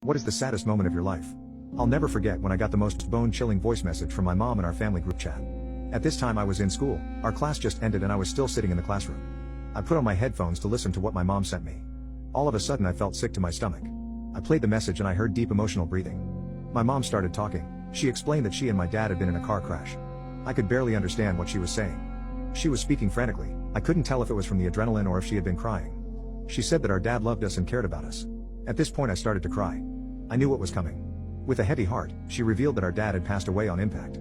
What is the saddest moment of your life? I'll never forget when I got the most bone-chilling voice message from my mom in our family group chat. At this time I was in school, our class just ended and I was still sitting in the classroom. I put on my headphones to listen to what my mom sent me. All of a sudden I felt sick to my stomach. I played the message and I heard deep emotional breathing. My mom started talking. She explained that she and my dad had been in a car crash. I could barely understand what she was saying. She was speaking frantically. I couldn't tell if it was from the adrenaline or if she had been crying. She said that our dad loved us and cared about us. At this point I started to cry. I knew what was coming. With a heavy heart, she revealed that our dad had passed away on impact.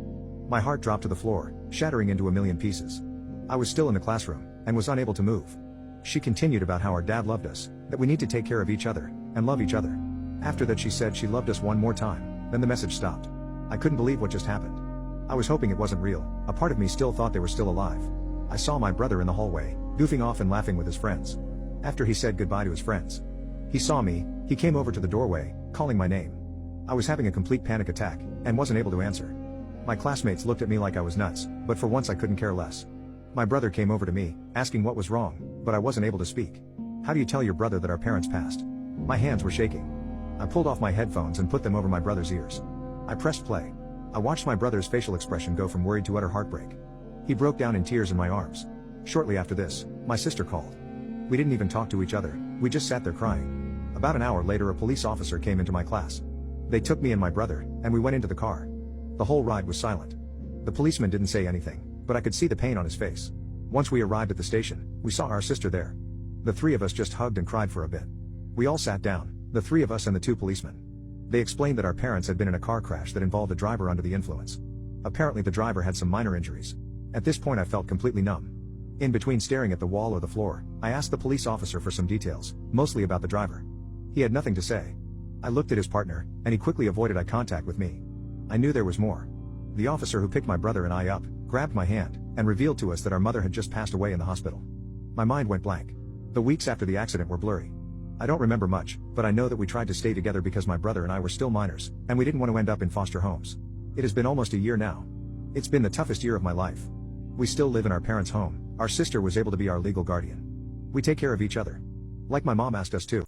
My heart dropped to the floor, shattering into a million pieces. I was still in the classroom, and was unable to move. She continued about how our dad loved us, that we need to take care of each other, and love each other. After that she said she loved us one more time, then the message stopped. I couldn't believe what just happened. I was hoping it wasn't real. A part of me still thought they were still alive. I saw my brother in the hallway, goofing off and laughing with his friends. After he said goodbye to his friends, he saw me, he came over to the doorway, calling my name. I was having a complete panic attack, and wasn't able to answer. My classmates looked at me like I was nuts, but for once I couldn't care less. My brother came over to me, asking what was wrong, but I wasn't able to speak. How do you tell your brother that our parents passed? My hands were shaking. I pulled off my headphones and put them over my brother's ears. I pressed play. I watched my brother's facial expression go from worried to utter heartbreak. He broke down in tears in my arms. Shortly after this, my sister called. We didn't even talk to each other, we just sat there crying. About an hour later a police officer came into my class. They took me and my brother, and we went into the car. The whole ride was silent. The policeman didn't say anything, but I could see the pain on his face. Once we arrived at the station, we saw our sister there. The three of us just hugged and cried for a bit. We all sat down, the three of us and the two policemen. They explained that our parents had been in a car crash that involved a driver under the influence. Apparently the driver had some minor injuries. At this point I felt completely numb. In between staring at the wall or the floor, I asked the police officer for some details, mostly about the driver. He had nothing to say. I looked at his partner, and he quickly avoided eye contact with me. I knew there was more. The officer who picked my brother and I up, grabbed my hand, and revealed to us that our mother had just passed away in the hospital. My mind went blank. The weeks after the accident were blurry. I don't remember much, but I know that we tried to stay together because my brother and I were still minors, and we didn't want to end up in foster homes. It has been almost a year now. It's been the toughest year of my life. We still live in our parents' home. Our sister was able to be our legal guardian. We take care of each other. Like my mom asked us to.